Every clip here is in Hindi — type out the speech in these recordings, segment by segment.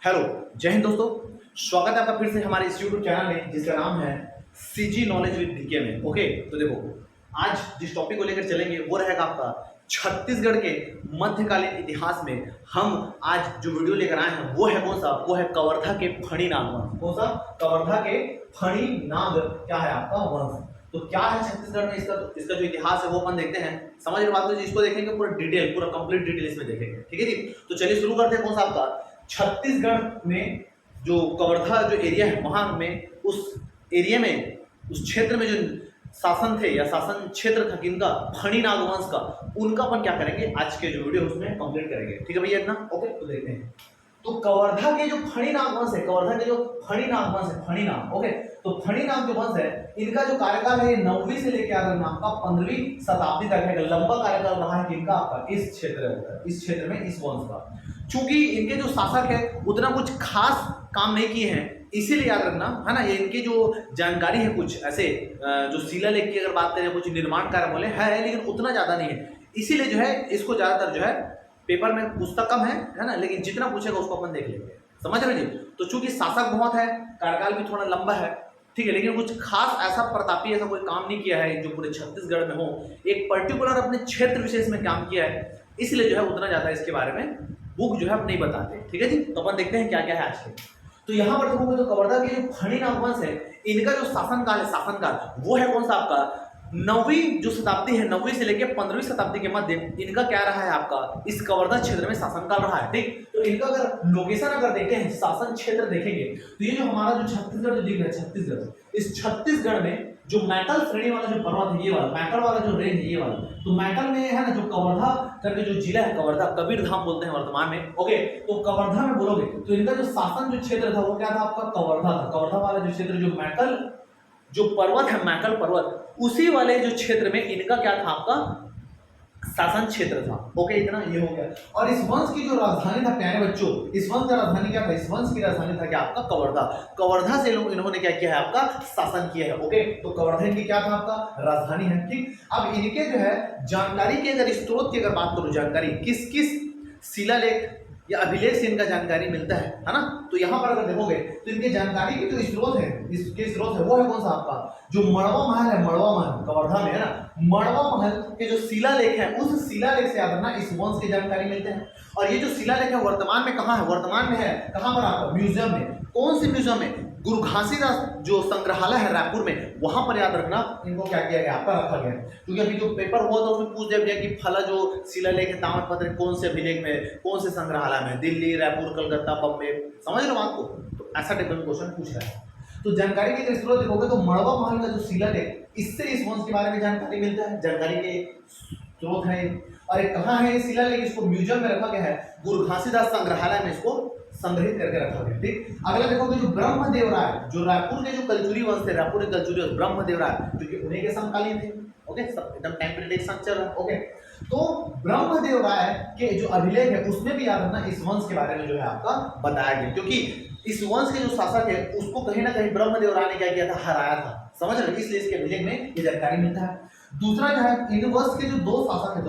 हेलो, जय हिंद दोस्तों। स्वागत है आपका फिर से हमारे इस यूट्यूब चैनल में जिसका नाम है सीजी नॉलेज विद डीके में। ओके, तो देखो आज जिस टॉपिक को लेकर चलेंगे वो रहेगा आपका छत्तीसगढ़ के मध्यकालीन इतिहास में। हम आज जो वीडियो लेकर आए हैं वो है कौन सा, वो है कवर्धा के फणी नाग वंश। कौन सा? कवर्धा के फणी नाग क्या है आपका वंश। तो क्या है छत्तीसगढ़ में इसका जो इतिहास है वो अपन देखते हैं। समझ रहे बात को, इसको देखेंगे पूरा डिटेल, पूरा कंप्लीट डिटेल इसमें देखेंगे। ठीक है जी, तो चलिए शुरू करते हैं। कौन सा आपका छत्तीसगढ़ में जो कवर्धा जो एरिया है वहां में उस एरिया में उस क्षेत्र में जो शासन थे या शासन क्षेत्र था किनका, फणी नाग वंश का, उनका अपन क्या करेंगे आज के जो वीडियो उसमें कंप्लीट करेंगे। ठीक है भैया इतना? ओके, तो देखते हैं। तो कवर्धा के जो फणी नाग वंश है, कवर्धा के जो फणी नाग वंश है, फणी नाग। ओके, तो फणी नाग जो वंश है इनका जो कार्यकाल है 9वीं से लेकर आकर आपका 15वीं शताब्दी तक है। लंबा कार्यकाल रहा है किनका, आपका इस क्षेत्र में इस वंश का। चूंकि इनके जो शासक है उतना कुछ खास काम नहीं किए हैं, इसीलिए याद रखना है ना। ये इनकी जो जानकारी है कुछ ऐसे जो शिलालेख की अगर बात करें, कुछ निर्माण कार्य बोले है लेकिन उतना ज्यादा नहीं है। इसीलिए जो है इसको ज्यादातर जो है पेपर में पुस्तक कम है ना, लेकिन जितना पूछेगा उसको अपन देख लेंगे। समझ रहे जी? तो चूंकि शासक बहुत है, कार्यकाल भी थोड़ा लंबा है, ठीक है, लेकिन कुछ खास ऐसा प्रतापी ऐसा कोई काम नहीं किया है जो पूरे छत्तीसगढ़ में हो। एक पर्टिकुलर अपने क्षेत्र विशेष में काम किया है, इसलिए जो है उतना ज्यादा इसके बारे में बुक जो है आप नहीं बताते। ठीक है जी, तो अपन देखते हैं क्या क्या है आज के। तो यहाँ पर देखोगे तो कवर्धा के जो फणी नाग वंश है इनका जो शासनकाल वो है कौन सा आपका 9वीं जो शताब्दी है, 9वीं से लेकर 15वीं शताब्दी के मध्य इनका क्या रहा है आपका इस कवर्धा क्षेत्र में शासनकाल रहा है। ठीक, तो इनका अगर लोकेशन अगर देखते हैं, शासन क्षेत्र देखेंगे, तो ये जो हमारा जो छत्तीसगढ़ जो दिख रहा है, छत्तीसगढ़, इस छत्तीसगढ़ में जो मैकल श्रेणी वाला जो पर्वत है, ये वाला मैकल वाला जो रेंज है, ये वाला, तो मैकल में है ना जो कवर्धा करके जो जिला है, कवर्धा कबीर धाम बोलते हैं वर्तमान में। ओके, तो कवर्धा में बोलोगे तो इनका जो शासन जो क्षेत्र था वो क्या था आपका, कवर्धा था। कवर्धा वाला जो क्षेत्र जो मैकल जो पर्वत है, मैकल पर्वत, उसी वाले जो क्षेत्र में इनका क्या था आपका शासन क्षेत्र था। ओके, इतना ये हो गया। और इस वंश की जो राजधानी था प्यारे बच्चों, इस वंश का राजधानी क्या था, इस वंश की राजधानी था क्या आपका कवर्धा। कवर्धा से लोग इन्होंने क्या किया है आपका शासन किया है। ओके, तो कवर्धा की क्या था आपका राजधानी है। ठीक, अब इनके जो है जानकारी के अगर स्त्रोत की अगर बात करूं, जानकारी किस किस शिलालेख या अभिलेख से इनका जानकारी मिलता है ना। तो यहाँ पर अगर देखोगे तो इनके जानकारी के जो स्रोत है, इसके स्रोत है वो है कौन सा आपका जो मड़वा महल है, मड़वा महल कवर्धा में है ना। मड़वा महल के जो शिलालेख है उस शिलालेख से याद रखना इस वंश की जानकारी मिलते हैं। और ये जो शिलालेख है वर्तमान में कहाँ है, वर्तमान में है कहाँ पर आपका म्यूजियम में। कौन सी म्यूजियम में? गुरु घासीदास जो संग्रहालय है रायपुर में, वहां पर याद रखना इनको क्या किया गया आपका रखा गया। क्योंकि अभी जो पेपर हुआ था उसमें पूछ दिया गया कि फला जो शिलालेख है ताम्रपत्र कौन से अभिलेख में, कौन से संग्रहालय में, दिल्ली, रायपुर, कलकत्ता, बम्बे। समझ लो आपको, तो ऐसा टाइप का क्वेश्चन पूछ रहा है। तो जानकारी के स्रोत देखोगे तो मड़वा महल का जो शिलालेख, इससे इस वंश के बारे में जानकारी मिलता है, जानकारी के स्रोत है। और एक कहाँ है शिलालेख, इसको म्यूजियम में रखा गया है, गुरु घासीदास संग्रहालय में इसको संग्रहित करके रखा गया। ठीक, अगला देखोगे जो ब्रह्मदेव राय, जो रायपुर के जो कलचुरी वंश थे, रायपुर के कलचुरी वंश ब्रह्मदेव राय, जो कि उन्हीं के समकालीन थे। ओके, सब एकदम टाइम पीरियड एक साथ चल रहा है। ओके, तो ब्रह्मदेव राय के जो अभिलेख है उसमें भी याद रखना इस वंश के बारे में जो है आपका बताया गया। क्योंकि इस वंश के जो शासक है उसको कहीं ना कहीं ब्रह्मदेव राय ने क्या किया था, हराया था। समझ रहे, इसलिए इसके अभिलेख में ये जानकारी मिलता है। दूसरा जो है इन वंश के जो दो शासक है,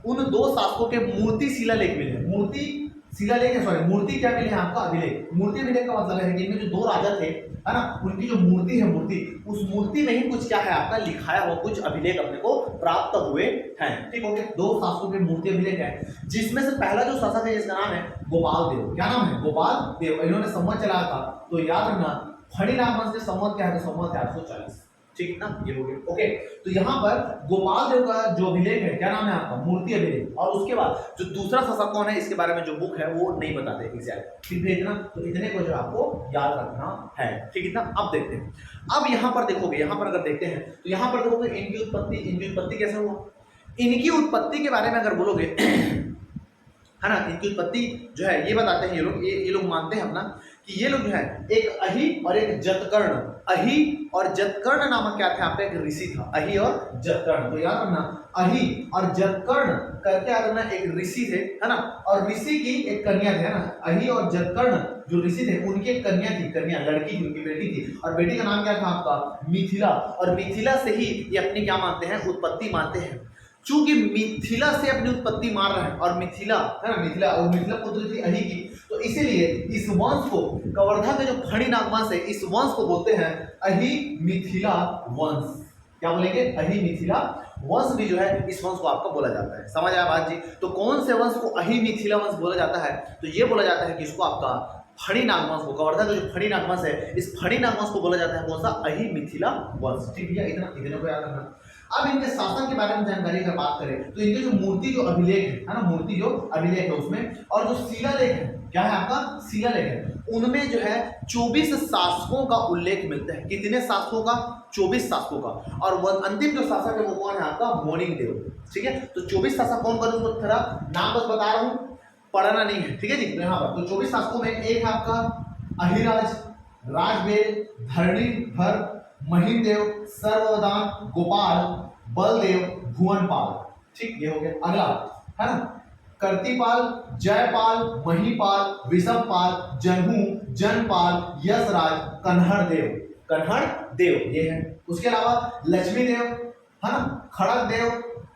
उन दो शासकों के मूर्ति शिलालेख मिले। मूर्ति शिलालेख है, सॉरी मूर्ति क्या मिले हैं आपका अभिलेख। मूर्ति अभिलेख का मतलब है कि इनमें जो दो राजा थे है ना, उनकी जो मूर्ति है, मूर्ति, उस मूर्ति में ही कुछ क्या है आपका लिखाया हुआ कुछ अभिलेख अपने को प्राप्त हुए हैं। ठीक हो गया, दो शासकों के मूर्ति अभिलेख है, जिसमें से पहला जो शासक है जिसका नाम है गोपाल देव। क्या नाम है? गोपाल देव। इन्होंने संवत चलाया था, तो याद रखना फणी नाग वंश के संवत क्या है, तो संवत 840। ठीक ना, ये हो गया। ओके, तो यहाँ पर गोपाल देव का जो अभिलेख है क्या नाम है आपका, मूर्ति अभिलेख। और उसके बाद जो दूसरा शासक कौन है इसके बारे में जो बुक है वो नहीं बताते एग्जैक्ट। ठीक है इतना, तो इतने को जो आपको याद रखना है। ठीक इतना। अब देखते हैं, अब यहाँ पर देखोगे, यहाँ पर अगर देखते हैं तो यहाँ पर देखोगे इनकी उत्पत्ति कैसे हुआ। इनकी उत्पत्ति के बारे में अगर बोलोगे है ना, इनकी उत्पत्ति जो है ये बताते हैं ये लोग मानते हैं अपना कि ये लोग जो है एक अहि और एक जतकर्ण, अहि और जतकर्ण नामक क्या था आपका एक ऋषि था, अहि और जतकर्ण। तो याद रखना अहि और जतकर्ण करके याद रखना एक ऋषि थे है ना, और ऋषि की एक कन्या थे है ना। अहि और जतकर्ण जो ऋषि थे उनकी एक कन्या थी, कन्या लड़की थी, उनकी बेटी थी, और बेटी का नाम क्या था आपका मिथिला। और मिथिला से ही ये अपनी क्या मानते हैं, उत्पत्ति मानते हैं। चूंकि मिथिला से अपनी उत्पत्ति मान रहे हैं, और मिथिला है ना, मिथिला और मिथिला पुत्र थी अहि की, तो तो इसीलिए इस वंश को, कवर्धा के जो फणी नाग वंश है, इस वंश को बोलते हैं अहिमिथिला वंश। क्या बोलेंगे? अहिमिथिला वंश भी जो है इस वंश को आपका बोला जाता है। समझ आया बात जी? तो कौन से वंश को अहिमिथिला वंश बोला जाता है? तो ये बोला जाता है कि इसको आपका फणी नाग वंश को, कवर्धा का जो फणी नाग वंश है, इस फणी नाग वंश को बोला जाता है कौन सा? अहिमिथिला वंश। ठीक है, इतना इतने को याद रखना। अब इनके शासन के बारे में जानकारी अगर बात करें तो इनके जो मूर्ति जो अभिलेख है ना, मूर्ति जो अभिलेख है उसमें, और जो शिलालेख है, क्या है आपका? शिलालेख है, उनमें जो है 24 शासकों का उल्लेख मिलता है। कितने शासकों का? 24 शासकों का। और वह अंतिम जो शासक है वो कौन है आपका? मोनिंग देव। ठीक है, तो 24 शासक कौन कौन? उसको थोड़ा नाम बस बता रहा हूँ, पढ़ना नहीं है। ठीक है जी, तो यहाँ पर तो 24 शासकों में एक है आपका अहिराज, राजवेल, धरणीधर, महिमदेव, सर्वदान, गोपाल, बलदेव, भुवनपाल। ठीक, ये हो गया। अगला है ना, कर्तिपाल, जयपाल, महीपाल, वृषभपाल, जनहू, जनपाल, यशराज, कन्हड़ देव। कन्हड़ देव ये है। उसके अलावा लक्ष्मी देव है ना, खड़ग देव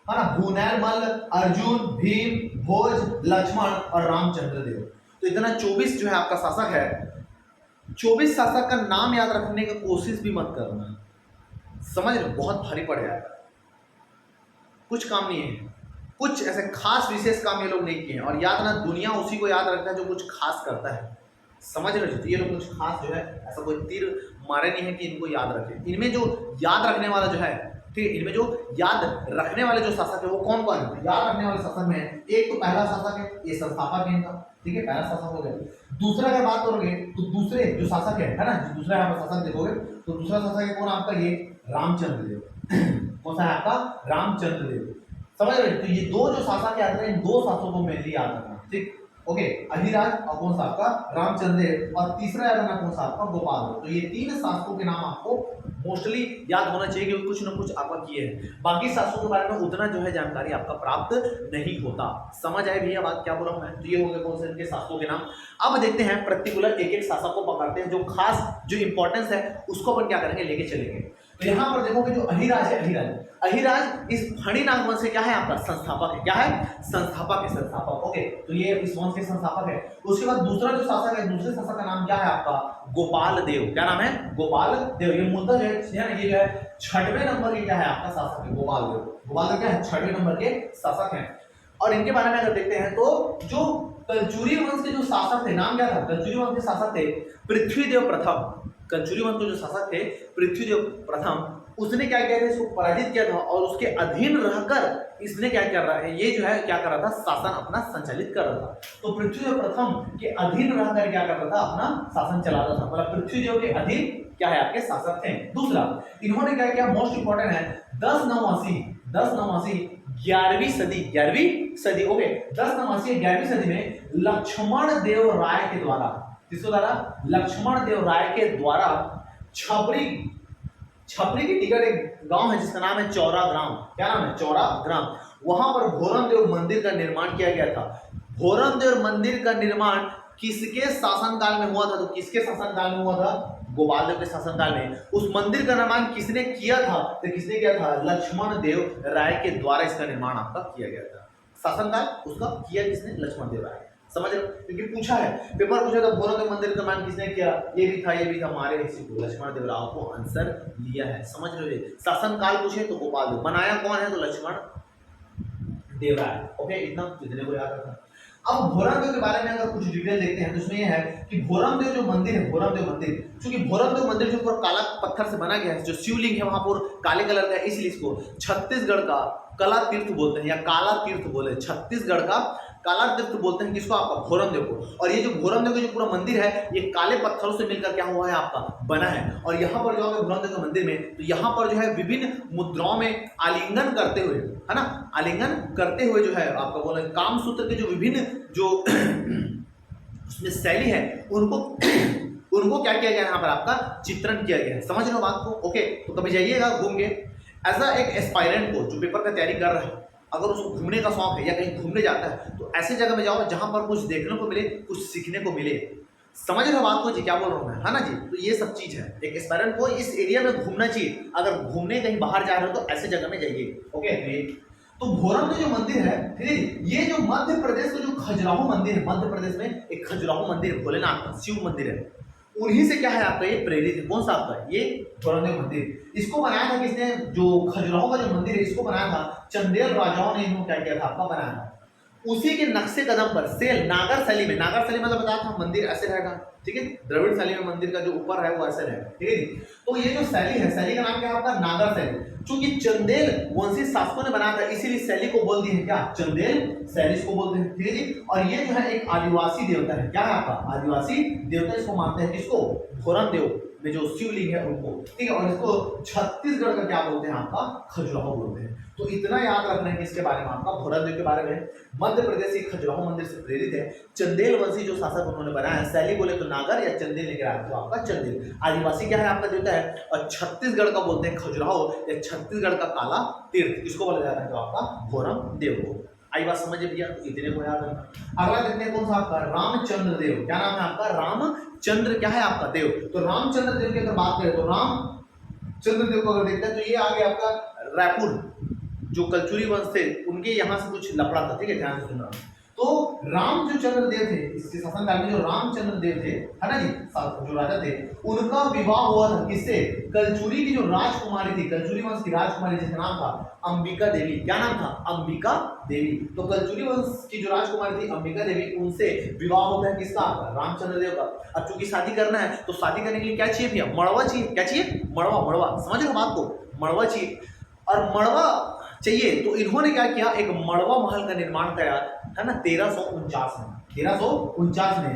है ना, भूनैलमल्ल, अर्जुन, भीम, भोज, लक्ष्मण और रामचंद्र देव। तो इतना 24 जो है आपका शासक है। 24 शासक का नाम याद रखने की कोशिश भी मत करना, समझ रहे? बहुत भारी पड़ जाएगा, कुछ काम नहीं है, कुछ ऐसे खास विशेष काम ये लोग नहीं किए हैं। और याद ना, दुनिया उसी को याद रखता है जो कुछ खास करता है। समझ रहे हो? तो ये लोग कुछ खास जो है ऐसा कोई तीर मारे नहीं है कि इनको याद रखें। इनमें जो याद रखने वाला जो है, ठीक है, इनमें जो याद रखने वाले जो शासक है वो कौन कौन है? याद रखने वाले शासक में एक तो पहला शासक है, ये संस्थापक है इनका। ठीक है, पहला शासक हो गया। दूसरा अगर बात करोगे तो दूसरे जो शासक है ना, जो दूसरा यहाँ पर शासक देखोगे तो दूसरा शासक है कौन आपका? ये रामचंद्र देव। कौन सा है आपका? रामचंद्र देव। समझ रहे? तो ये दो जो शासक याद रहे, इन दो शासकों को मेनली याद रखना। ठीक, ओके। अहिराज और कौन सा आपका? रामचंद्र देव। और तीसरा याद रखना कौन सा आपका? गोपाल। तो ये तीन शासकों के नाम आपको मोस्टली याद होना चाहिए क्योंकि कुछ ना कुछ आपका किए हैं। बाकी शासकों के बारे में उतना जो है जानकारी आपका प्राप्त नहीं होता। समझ आए भैया बात क्या बोल रहा हूं मैं? तो ये हो गए कौन से इनके शासकों के नाम। अब देखते हैं पर्टिकुलर एक एक शासक को पकड़ते हैं, जो खास जो इंपॉर्टेंस है उसको अपन क्या करेंगे? लेके चलेंगे। तो यहाँ पर देखोगे जो अहिराज है, अहिराज इस फणी नाग वंश से क्या है आपका? संस्थापक है। क्या है? संस्थापक है, संस्थापक। ओके, तो ये इस वंश के संस्थापक है। उसके बाद दूसरा जो शासक है, दूसरे शासक का नाम क्या है आपका? गोपाल देव। क्या नाम है? गोपाल देव। ये मूलतः है ना, ये जो है 6वें नंबर के क्या है आपका शासक है? गोपाल देव। गोपाल देव क्या है? 6वें नंबर के शासक हैं। और इनके बारे में अगर देखते हैं तो जो कलचुरी वंश के जो शासक थे, नाम क्या था? कलचुरी वंश के शासक थे पृथ्वीदेव प्रथम। कलचुरी वंश के जो शासक थे पृथ्वीदेव प्रथम, उसने क्या किया था? इसको पराजित किया था और उसके अधीन रहकर इसने क्या कर रहा है? ये जो है क्या कर रहा था? शासन अपना संचालित कर रहा था। तो पृथ्वीदेव प्रथम के अधीन रहकर क्या कर रहा था? अपना शासन चला रहा था। मतलब पृथ्वीदेव के अधीन क्या है? आपके शासक थे। दूसरा, इन्होंने क्या किया? मोस्ट इंपॉर्टेंट है 1089 11वीं सदी। ओके, 1089 11वीं सदी में लक्ष्मण देव राय के द्वारा, किसके द्वारा? लक्ष्मण देव राय के द्वारा छपरी के निकट एक गांव है जिसका नाम है चौरा ग्राम। क्या नाम है? चौरा ग्राम। वहां पर भोरम देव मंदिर का निर्माण किया गया था। भोरम देव मंदिर का निर्माण किसके शासनकाल में हुआ था? तो किसके शासनकाल में हुआ था? गोपाल देव के शासनकाल में। उस मंदिर का निर्माण किसने किया था? तो किसने किया था? लक्ष्मण देव राय के द्वारा इसका निर्माण आपका किया गया था। शासनकाल उसका किया किसने? लक्ष्मण देव राय। समझ रहे हो? क्योंकि पूछा है, पेपर पूछा था भोरम देव मंदिर का निर्माण किसने किया? ये भी था, ये भी था। हमारे लक्ष्मण देव राव को आंसर लिया है। समझ रहे हो? शासनकाल पूछे तो गोपाल देव, बनाया कौन है? तो लक्ष्मण देव राय। ओके, इतना इतने को याद रखना। अब भोरम देव के बारे में अगर कुछ डिटेल देखते हैं तो उसमें यह है कि भोरम देव जो मंदिर है, भोरम देव मंदिर, क्योंकि भोरम देव मंदिर जो पूरा काला पत्थर से बना गया है, जो शिवलिंग है वहां पर काले कलर का है, इसलिए इसको छत्तीसगढ़ का कला तीर्थ बोलते हैं या काला तीर्थ बोले। छत्तीसगढ़ का काला तीर्थ बोलते हैं किसको? आपका भोरम देव को। और ये जो भोरम देव का जो पूरा मंदिर है ये काले पत्थरों से मिलकर क्या हुआ है? आपका बना है। और यहाँ पर जाओगे भोरम देव के मंदिर में तो यहाँ पर जो है विभिन्न मुद्राओं में आलिंगन करते हुए, है ना, आलिंगन करते हुए जो है आपका बोला कामसूत्र के जो विभिन्न जो उसमें शैली है उनको क्या किया गया है? यहाँ पर आपका चित्रण किया गया है। समझ लो बात को? ओके, तो कभी जाइएगा घूम के, एज अ एक एस्पायरेंट को जो पेपर का तैयारी कर रहा है, अगर उसको घूमने का शौक है या कहीं घूमने जाता है तो ऐसी जगह में जाओ जहां पर कुछ देखने को मिले, कुछ सीखने को मिले। समझ रहे हो बात को जी? क्या बोल रहा हूं मैं, है ना जी? तो ये सब चीज है, एक एस्पायरेंट को इस एरिया में घूमना चाहिए। अगर घूमने कहीं बाहर जा रहे हो तो ऐसे जगह में जाइए। ओके, तो भोरम में जो मंदिर है, ठीक है, ये जो मध्य प्रदेश का जो खजुराहो मंदिर है, मध्य प्रदेश में एक खजुराहो मंदिर है, भोलेनाथ का शिव मंदिर है, उन्हीं से क्या है आपका ये प्रेरित है। कौन सा आपका ये भोरमदेव मंदिर। इसको बनाया था किसने, जो खजुराहो का जो मंदिर है इसको बनाया था चंदेल राजाओं ने, इन्होंने क्या किया था आपका बनाया था। उसी के नक्शे कदम पर सेल नागर शैली में, नागर शैली मतलब बताया था मंदिर ऐसे रहेगा, ठीक है, द्रविड़ शैली में मंदिर का जो ऊपर है वो ऐसे रहेगा, ठीक है। तो ये जो शैली है, शैली का नाम क्या है आपका नागर शैली। चूंकि चंदेल वंशी शासकों ने बनाया था इसीलिए शैली को बोल दिए हैं क्या, चंदेल शैली को बोलते हैं, ठीक है जी। और ये जो है एक आदिवासी देवता है, क्या है आपका आदिवासी देवता, इसको मानते हैं किसको, भोरम देव में जो शिवलिंग है उनको, ठीक है। और इसको छत्तीसगढ़ का क्या बोलते हैं आपका खजुराहो बोलते हैं। तो इतना याद रखना है कि इसके बारे में आपका भोरम देव के बारे में, मध्य प्रदेश के खजुराहो मंदिर से प्रेरित है। चंदेल वंशी जो शासक उन्होंने बनाया है, शैली बोले तो नागर या चंदेल लेकर आया तो आपका चंदेल। आदिवासी क्या है आपका देवता है, और छत्तीसगढ़ का बोलते हैं खजुराहो या छत्तीसगढ़ का काला तीर्थ, इसको बोला जाता है तो आपका भोरम देव को। आई बात समझ भैया, तो इतने को याद रखना। अगला देखते हैं कौन सा आपका रामचंद्र देव, क्या नाम है आपका रामचंद्र, क्या है आपका देव। तो रामचंद्र देव की अगर बात करें तो रामचंद्र देव को अगर देखते हैं तो ये आ गया आपका रायपुर, जो कलचुरी वंश थे उनके यहाँ से कुछ लफड़ा था, ठीक है, ध्यान से सुनना। तो राम जो चंद्र देव थे, इसके शासनकाल में जो रामचंद्र देव थे, है ना जी, जो राजा थे, उनका विवाह हुआ था किससे, कलचुरी की जो राजकुमारी थी, कलचुरी वंश की राजकुमारी जिसका नाम था अंबिका देवी, क्या नाम था अंबिका देवी। तो कलचुरी वंश की जो राजकुमारी थी अंबिका देवी, उनसे विवाह होता है किसका, रामचंद्र देव का। अब चूंकि शादी करना है तो शादी करने के लिए क्या चाहिए भैया, मड़वा चाहिए, क्या चाहिए, मड़वा, मड़वा समझ लो बात को, मड़वा चाहिए। और मड़वा चाहिए तो इन्होंने क्या किया, एक मड़वा महल का निर्माण कराया, है ना, 1349 में, 1349 में,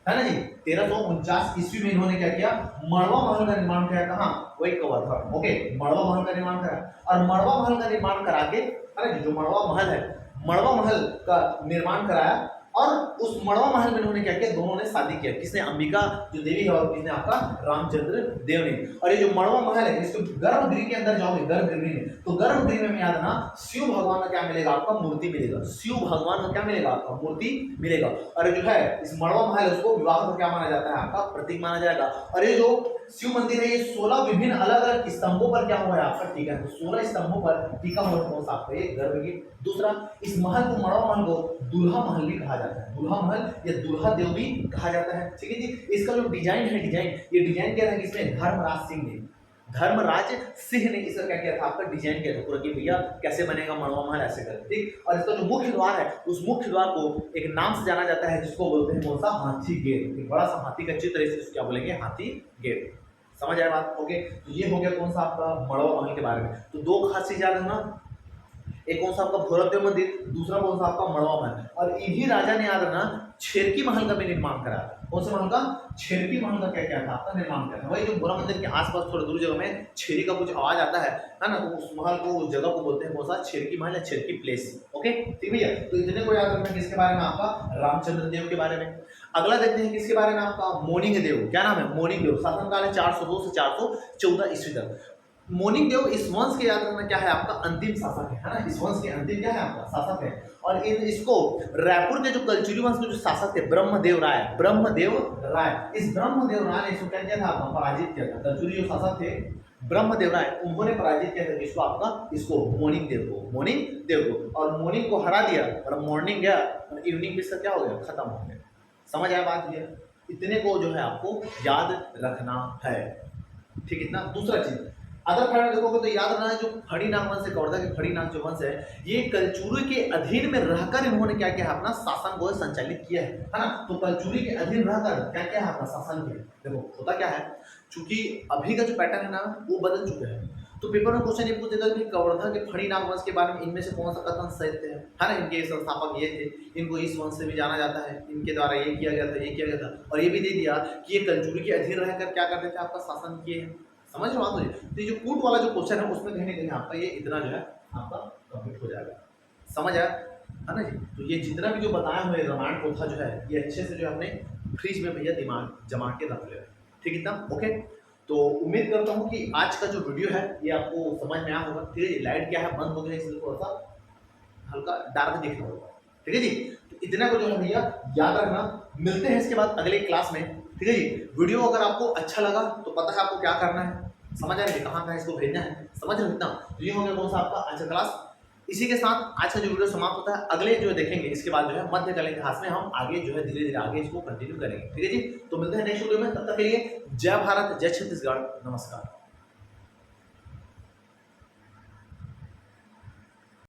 है ना जी, 1349 ईस्वी में इन्होंने क्या किया, मड़वा महल का निर्माण कराया। कहाँ, वही कवर, ओके, मड़वा महल का निर्माण कराया। और मड़वा महल का निर्माण करा के, है ना, जो मड़वा महल है, मड़वा महल का निर्माण कराया। और उस मड़वा महल में इन्होंने क्या किया, दोनों ने शादी किया, किसने, अंबिका जो देवी है और किसने आपका रामचंद्र देव ने। और ये जो मड़वा महल है, इसको गर्भगृह के अंदर जाओगे, गर्भगृह में, तो गर्भगृह में याद रखना शिव भगवान का क्या मिलेगा आपका, मूर्ति मिलेगा, शिव भगवान का क्या मिलेगा आपका, मूर्ति मिलेगा। और जो है इस मड़वा महल, उसको विवाह का क्या माना जाता है, आपका प्रतीक माना जाएगा। और ये जो शिव मंदिर है, ये 16 विभिन्न अलग अलग स्तंभों पर क्या हुआ है आपका टीका है, तो 16 स्तंभों पर टीका हुआ है, कौन सा आपका ये गर्भगृह। दूसरा, इस महल को, मड़वा महल को दुल्हा महल भी कहा जाता है, दुल्हा महल या दुल्हा देव भी कहा जाता है, ठीक है जी। इसका जो डिजाइन है, ये डिजाइन क्या है, इसमें धर्मराज सिंह ने, धर्मराज सिंह ने इसका क्या किया था आपका डिजाइन किया था पूरा, कि भैया कैसे बनेगा मड़वा महल, ऐसे कर, ठीक। और इसका जो मुख्य द्वार है, उस मुख्य द्वार को एक नाम से जाना जाता है जिसको बोलते हैं कौन सा, हाथी गेट, एक बड़ा सा हाथी का चित्र, इसको क्या बोलेंगे, हाथी गेट। समझ आया बात, ओके। तो ये हो गया कौन सा आपका मड़वा महल के बारे में। तो दो खास चीज याद रखना, एक कौन सा आपका भोरमदेव मंदिर, दूसरा कौन सा आपका मड़वा महल। और इन्हीं राजा ने याद रखना छेरकी महल का भी निर्माण कराया। कौन सा महल का, छेरकी महल का क्या क्या था आपका निर्माण किया था। वही जो भोरा मंदिर के आसपास थोड़ी दूर जगह में छेरी का कुछ आवाज आता है ना, तो उस महल को, उस जगह को बोलते हैं कौन सा, छेरकी महल या छेरकी प्लेस, ओके, ठीक भैया। तो इतने को याद रखना किसके बारे में, आपका रामचंद्र देव के बारे में। अगला देखते हैं किसके बारे में, आपका मोनिंग देव, क्या नाम है, मोनिंग देव। शासनकाल है 402 से 414 ईस्वी तक। मोनिंग देव इस वंश के याद रखना क्या है, आपका अंतिम शासक है ना, इस वंश के अंतिम क्या है आपका शासक है। और इसको रायपुर के जो कलचुरी वंश के जो शासक थे ब्रह्मदेव राय, इस ब्रह्मदेव राय ने इसको क्या किया था, आपका पराजित किया था। कलचुरी जो शासक थे ब्रह्मदेव राय, उन्होंने पराजित किया था इसको आपका, इसको मोनिंग देव को। और मोनिंग को हरा दिया, और मॉर्निंग गया और इवनिंग भी क्या हो गया, खत्म हो गया। समझ आया बात ये, इतने को जो है आपको याद रखना है, ठीक। इतना। दूसरा चीज अदर पैटर्न देखोगे तो याद रखना है, जो फणिनाग वंश है, कवर्धा के फणिनाग जो वंश है, ये कलचुरी के अधीन में रहकर इन्होंने क्या किया, अपना शासन को संचालित किया है ना। तो कलचुरी के अधीन रहकर क्या क्या है, अपना शासन किया। देखो होता क्या है, चूंकि अभी का जो पैटर्न है ना वो बदल चुका है, तो पेपर में क्वेश्चन ये पूछ देगा कि कवर्धा के फणिनाग वंश के बारे में इनमें से कौन सा कथन सत्य है ना। इनके संस्थापक ये थे, इनको इस वंश से भी जाना जाता है, इनके द्वारा ये किया गया था, और ये भी दे दिया कि ये कलचुरी के अधीन रहकर क्या करते थे, आपका शासन किए हैं। समझ रहे हो बात मुझे। तो ये जो कूट वाला जो क्वेश्चन है उसमें कहीं ना कहीं आपका ये इतना जो है आपका कंप्लीट हो जाएगा। समझ आया है ना जी। तो ये जितना भी जो बताया हुए रामायण कथा जो है, ये अच्छे से जो हमने फ्रिज में भैया दिमाग जमा के रख लिया, ठीक है इतना, ओके। तो उम्मीद करता हूँ कि आज का जो वीडियो है ये आपको समझ में आया होगा, ठीक है। लाइट क्या है, बंद हो गया, इसलिए थोड़ा सा हल्का डार्क दिख रहा होगा, ठीक है जी। तो इतना को जो है भैया याद रखना। मिलते हैं इसके बाद अगले क्लास में, ठीक है जी। वीडियो अगर आपको अच्छा लगा तो पता है आपको क्या करना है, समझ आ रही है, कहाँ कहाँ इसको भेजना है, समझ रहे हो इतना। तो ये हो गया कौन सा आपका आज का क्लास, इसी के साथ आज का जो वीडियो समाप्त होता है, अगले जो देखेंगे इसके बाद जो है मध्यकालीन इतिहास में हम आगे जो है धीरे धीरे आगे इसको कंटिन्यू करेंगे। ठीक है जी, तो मिलते हैं नेक्स्ट वीडियो में, तब तक के लिए जय भारत, जय छत्तीसगढ़, नमस्कार।